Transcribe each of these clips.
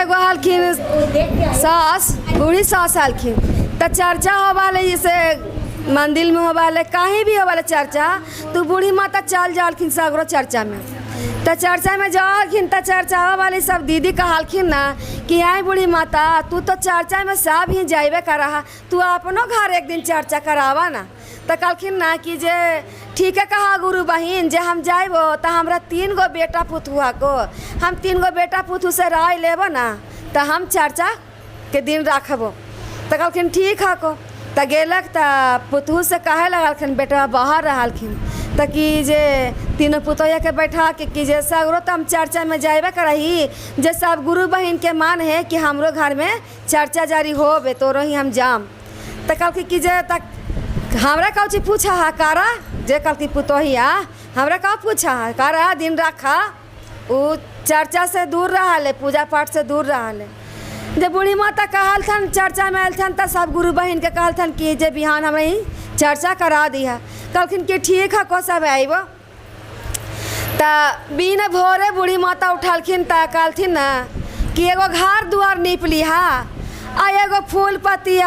एगो हलखिन सास, बूढ़ी सास हलखिन, तो चर्चा होवाले जैसे मंदिर में होवाले कहीं भी होवाले चर्चा, तो बूढ़ी माता चल जालखिन सगरो चर्चा में। तो चर्चा में जालखिन तो चर्चा वाली सब दीदी कहलखिन ना कि आई बूढ़ी माता तू तो चर्चा में सब ही जाइबे करा, तू अपनो घर एक दिन चर्चा करावा ना। तो कहलखिन ना कि जे ठीक है कहा गुरु बहिन, जे हम जाइबो तो हमरा 3 गो बेटा पुतहुआ को, हम 3 गो बेटा पुतहु से राय लेबो ना, तो हम चर्चा के दिन रखबो। तो कहलखिन ठीक है को। तो गेलक तो पुतहु से कहे लगलखिन, बेटा बाहर रहलखिन, तो कि जे तीनों पुतोहिया के बैठा कि जे सगरो तो हम चर्चा में जाइबे करही, जे सब गुरु बहिन के मान है कि हमरो घर में चर्चा जारी होबे तो रही हम जाम। तो कहलखिन कि जे तक हमरा कौची पूछा है कारा, जे कहलखिन पुतोहिया हमरा का पूछा है कारा, दिन रखा वो चर्चा से दूर रहले, पूजा पाठ से दूर रहले। जब बूढ़ी माता कहलथन चर्चा में आलथन तो सब गुरु बहिन के कहलथन कि जे बिहान हमें ही चर्चा करा दी है। कहलखिन कि ठीक है को सब आइबो। तो बिन भोरे बूढ़ी माता उठलखिन तो कहलथिन ना कि एगो घर दुआर नीप लिहा आ एगो फूल पत्ती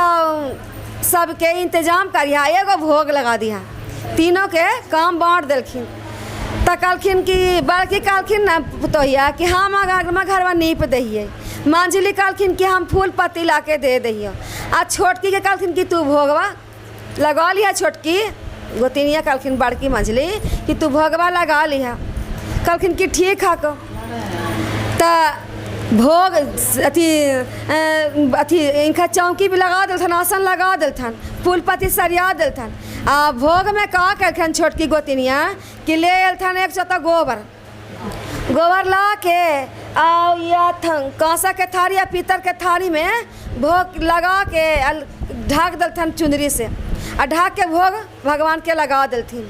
सबके इंतजाम करिहा, एगो भोग लगा दिहा। तीनों के काम बांट देलखिन। तो कहलखिन कि बड़की कहलखिन ना पुतोहिया कि हम घरवा नीप दहिए, मांझली कहलखिन कि हम फूल पत्ती ला के दे दहिए, आ छोटकी के कहलखिन कि तू भोगवा लगा लिहा। छोटकी गोतिनिया कहलखिन बड़की मंझली कि तू भोगवा लगा लिहा। कहलखिन कि ठीक है को। तो भोग अथी इनका चौकी भी लगा देलथन, आसन लगा देलथन, फूल पत्ती सरिया देलथन। आ भोग में का कहलखिन छोटकी गोतिनिया कि ले एलथन 1 चोता गोबर ला के आ या कांसा के थारी या पीतल के थारी में भोग लगा के ढक देलथन चुनरी से, आ ढक के भोग भगवान के लगा देलथिन।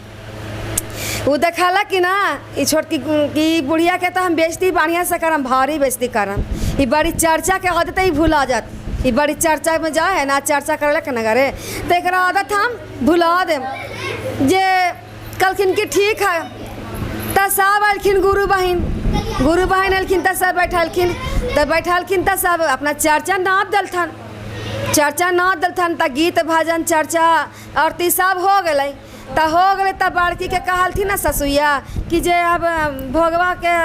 वो देखला कि ना ये छोटकी की बुढ़िया के तो हम बेइज्जती बढ़िया से करम, भारी बेइज्जती करम। ये बड़ी चर्चा के आदत ही भुला जात, ये बड़ी चर्चा में जाए ना चर्चा करे के न करे, तो एक आदत हम भुला देम। जे कहलखिन कि ठीक है। तो सब अलखिन गुरु बहिन अलखिन तो सब बैठलखिन। तो सब अपना चर्चा नाप देलथन, तो गीत भजन चर्चा आरती सब हो गए। तो बड़की के कहलथिन ना ससुइया कि जे अब भोगवा के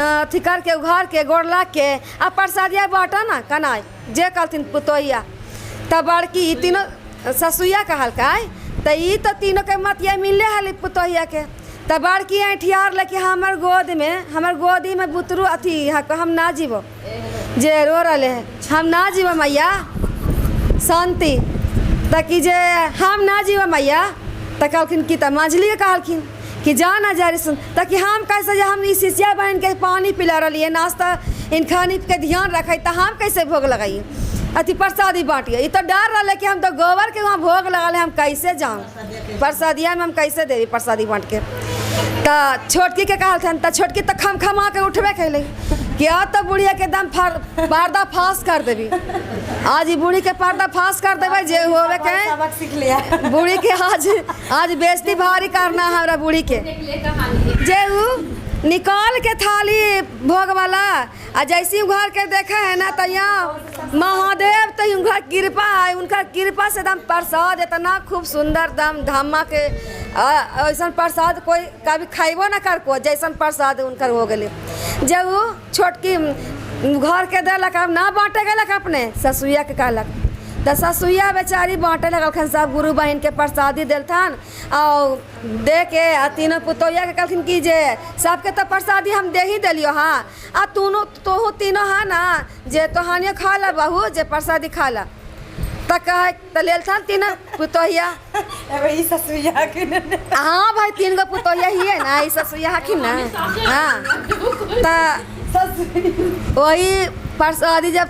अथी करके उघार के गोड़ ला के अब प्रसादिया बाँटा ना कनाई, जे कहलथिन पुतोहिया। तो बड़की तीनों ससुइया कहलका, तो ये तो तीनों के मतिया मिले हल पुतोहिया के। तो बड़की ऐठियार लेके हमर गोदी में बुतरू अथी हम ना जीवो, जे रो रहे है हम ना जीवो मैया शांति, ताकि जे हम ना जीवो मैया। तो कहलखिन कि तो मंझली के कहलखिन कि जा ना जा रही सुन, ताकि हम कैसे हम इस शिष्या बहन के पानी पिला रही नाश्ता इनका के ध्यान रखे, तो हम कैसे भोग लगाइए अति प्रसादी बाँटिए। ये तो डर रहा कि हम तो गोबर के वहाँ भोग लगा ले, हम कैसे जाऊँ प्रसादिया में, हम कैसे देवी प्रसादी बाँट के। तो छोटकी के कहलथन, तो छोटकी तो खमा के उठबे कैले कि आज तो बुढ़िया के दम पर्दा फाश कर देवी, आज ये बूढ़ी के पर्दा फाश कर देवे जे होवे के सबक सीख लिया। बूढ़ी के आज बेइज्जती भारी करना है हमरा बूढ़ी के। जे निकाल के थाली भोग वाला आ जैसी घर के देखा है ना, तो यहाँ महादेव तो उनका कृपा है, उनका कृपा से दम प्रसाद इतना खूब सुंदर दम धमा के ऐसा प्रसाद कोई कभी खाइबो ना कर को, जैसन प्रसाद उनकर हो गए। जब वो छोटकी घर के देलक अब ना बाँटे गलक अपने ससुइया के कहलक, तो ससुइया बेचारी बाँटे लगलखन सब गुरु बहिन के प्रसादी देलथन और दे के तीनों पुतोहिया के कहलखिन कि जे सबके तो प्रसादी हम दे ही दिलियो। हाँ आ तोहू तीनों है ना जे तोहानियो खा ला बहू, जे प्रसादी खा ला। तो कहे तो लेलथन तीनों पुतोहिया ससुइया। हाँ भाई 3 गो पुतोहिया ही है ना, ससुइया हखिन ना। हाँ तो वही प्रसादी जब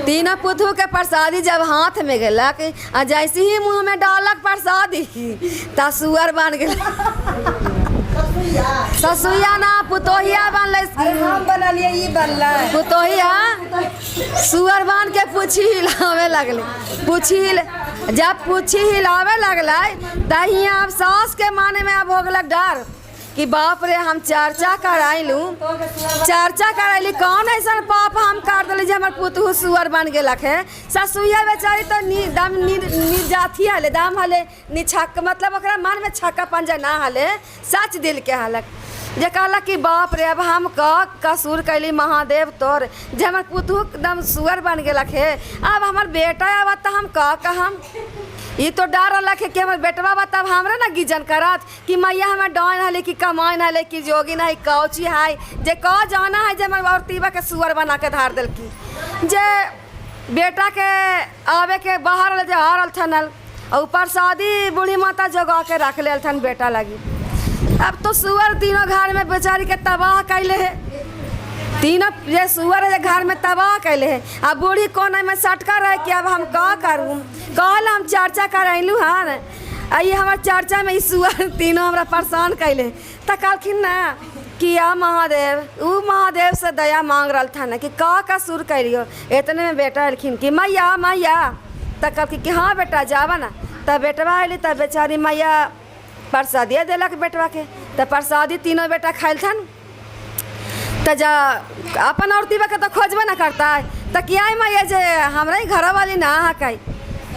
तीनों पुतहु के प्रसादी जब हाथ में गलक आ जैसे ही मुंह में डालक प्रसादी तो सुअर बन गए। ससुइया ना पुतोहिया बनल, हम बनलिए ई बनल पुतोहिया सुअर बन के पूछी हिलावे लगले। जब पूछी हिलावे लगले तही अब सास के माने में अब हो गलक डर कि बाप रे हम चर्चा कराइलू कौन ऐसा पाप हम कर दिली जे हमार पुतहु सुअर बन गेलक है। ससुइया बेचारी तो दम निर्जाथी हले, दाम हले निछक, मतलब ओकरा मन में छक्का पंजा ना हले, सच दिल के हालक। जे कहलक कि बाप रे अब हम कसूर कैली महादेव तोर, जे हमार पुतहु एकदम सुअर बन गेलक है। अब हमार बेटा आवत तो हम कहम, ये तो डर रख है कि हमारे बेटवा बताब हमरा ना गिजन करत कि मैया हमारे डॉन हले कि कमाइन हले कि जोगिन है कौची है, जे कह जाना है जे हमारे औरतीबा के सुअर बना के धार दिल की, जे बेटा के आवे के बाहर जे हारल थनल और ऊपर शादी बूढ़ी माता जगा के रख ले थन बेटा लगी। अब तो सुअर तीनों घर में बेचारी के तबाह कैले है, तीनों ये सुअर है घर में तबाह कैले है। अब बूढ़ी कोने में सटका रहे कि अब हम का करूँ, कहल हम चर्चा करैलू हन, ये हमार चर्चा में सुअर तीनों हमरा परेशान कैले। तो कहलखिन ना कि या महादेव, ऊ महादेव से दया मांग रहा था ना कि का कसूर करियो। इतने में बेटा अलिखिन कि मैया मैया, तो कहलखिन कि हाँ बेटा जावा ना। तब बेटवा अली, तब बेचारी मैया प्रसादिया दिलक बेटवा के, तो प्रसादी तीनों बेटा खाइल थन। तो जा अपन औरतीबा के तो खोजबे ना करता है, तो क्या है मैया जे हमरा ही घर वाली ना हकई,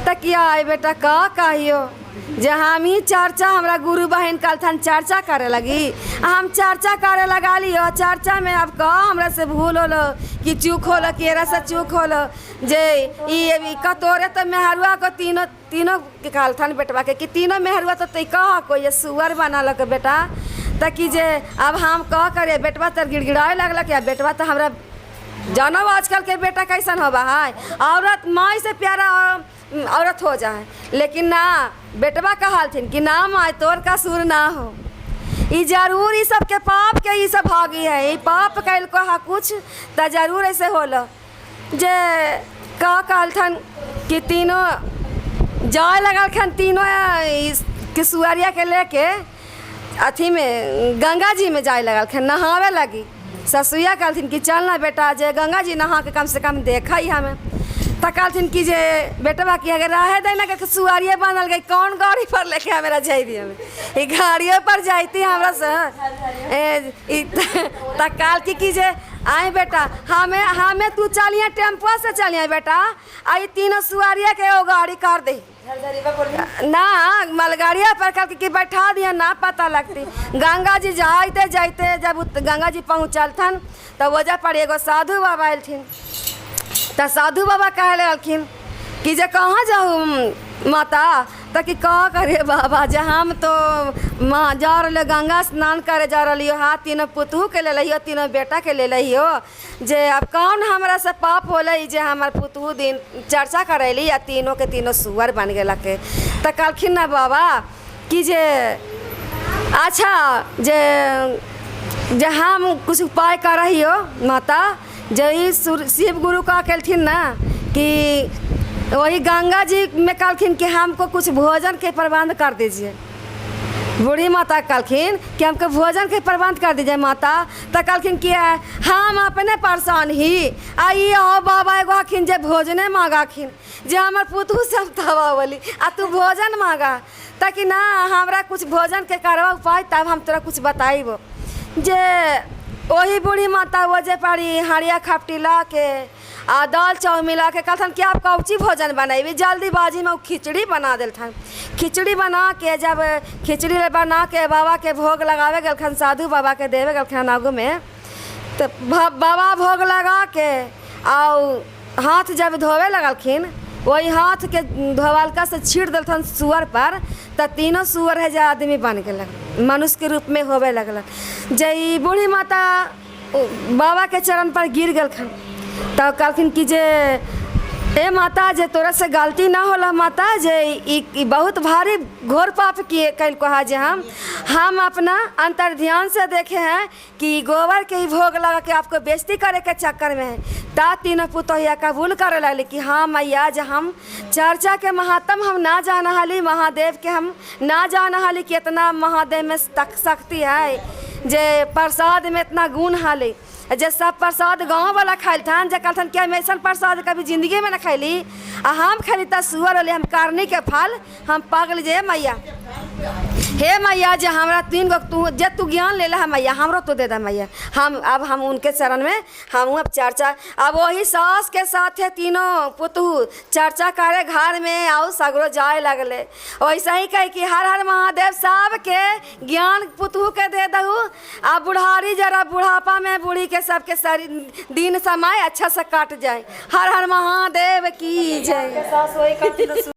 तो क्या है बेटा का कहियो जे हम ही चर्चा हमरा गुरु बहन कल थन चर्चा करे लगी, हम चर्चा करे लगा लियो। चर्चा में अब का हमरा से भूल होलो कि चूक होलो कि एरा से चूक होलो, जे ये कतोरे तो मेहरुआ को तीनों के काल थन बेटवा के कि तीनों मेहरुआ तो तई कह को ये सुअर बना लो के बेटा, ताकि जे अब हम कह करे बेटवा तो गिड़गिड़ाए लगलक। या बेटवा तो हमरा जानो आजकल के बेटा कैसन होबा है, औरत माई से प्यारा औरत हो जाए, लेकिन ना बेटवा कहलथिन कि ना माई तोर कसूर ना हो, ई जरूर ई सब के पाप के ई सब भागी है, ई पाप कैल को हा कुछ तो जरूर ऐसे होलो। जे का कहलथन कि तीनों जाए लगलखन, तीनों के सुअरिया के लेके अथी में गंगा जी में जाए लगलखन नहावे लगी। ससुइया कहलथिन कि चल ना बेटा जे गंगा जी नहा के कम से कम देखा ही हमें। तो कहलथिन कि जे बेटवा की अगर रहे देना के सुअरिया बनल गई, कौन गाड़ी पर लेके हमेरा जाइए, हमें ये गाड़ियों पर जाती हमरा से। तो कहल कि जे आए बेटा हमें तू चलिए टेम्पो से चलिए बेटा, आई तीनों सुअरिया के वो गाड़ी कर दे ना मलगाड़िया पर कल कि बैठा दिया ना पता लगती। गंगा जी जाते जाते जब गंगा जी पहुँचल थन तो वजह पर एगो साधु बाबा अयलथिन। तो साधु बाबा कहे लगलखिन कि जे कहाँ जाऊँ माता, तो कि कह करे बाबा जे हम तो माँ जा रही गंगा स्नान करे जा रही हो, हाँ तीनों पुतहू के ले लियो तीनों बेटा के ले लियो, जे अब कौन हमरा से पाप होले जे हमार पुतहू दिन चर्चा करैली या तीनों के तीनों सुअर बन गेला के। तो कहलखिन ना बाबा कि जे अच्छा जे हम कुछ उपाय कर रही हो माता, जे शिव गुरु का कहलथिन ना कि वही गंगा जी में कहलखिन कि हमको कुछ भोजन के प्रबंध कर दीजिए। बूढ़ी माता कहलखिन कि हमको भोजन के प्रबंध कर दीजिए माता। तो कहलखिन कि हम अपने परेशान ही आई हो बाबा एगो हखिन जे भोजने मांगाखिन, जे हमार पुतहू सब तवा बोली आ तू भोजन मांगा, ताकि ना हमरा कुछ भोजन के करवा उपाय तब हम तोरा कुछ बताइबो। जे वही बूढ़ी माता वो जे पड़ी हरिया खपटी ला के आ दाल चावल मिला के कहथन कि आप कौची भोजन बनाइबी, जल्दीबाजी में वो खिचड़ी बना दिलथन। खिचड़ी बना के जब खिचड़ी बना के बाबा के भोग लगावे गलखन, साधु बाबा के देवे गलखन आगू में, तो बाबा भोग लगा के और हाथ जब धोवे लगलखिन, वही हाथ के धोवालका से छीट दिलथन सुअर पर, तो तीनों सुअर है जो आदमी बन गए मनुष्य के रूप में होवे लगल। जे बूढ़ी माता बाबा के चरण पर गिर गलखन, तब कहलखिन कि जे ए माता जे तोरा से गलती ना होला माता, जे ई बहुत भारी घोर पाप किए कैल को है, जे हम अपना अंतर ध्यान से देखे हैं कि गोबर के ही भोग लगा के आपको बेइज्जती करे के चक्कर में है। ता तीनों पुतोहिया कबूल करे लगे कि हाँ मैया जे हम चर्चा के महात्म हम ना जाना हाली, महादेव के हम ना जाना हाली कि इतना महादेव में शक्ति है, जे प्रसाद में इतना गुण हाली, जे सब प्रसाद गाँव वाला खाइल थान, जे कहथन कि हम ऐसा प्रसाद कभी जिंदगी में न खैली, आ हम खैली त सुअर होली हम करनी के फल हम पागल जे मैया हे मैया जे हमरा 3 गो तू ज्ञान ले है मैया, हमरो तो दे दे मैया। हम उनके चरण में हम अब चर्चा, अब वही सास के साथ है तीनों पुतहु चर्चा करे घर में आओ सगरो जाए लगले। वैसे ही कह कि हर हर महादेव साहब के ज्ञान पुतहु के दे दहू। अब बुढ़ारी जरा बुढ़ापा में बूढ़ी के सबके दिन समय अच्छा से काट जाए। हर हर महादेव की जय।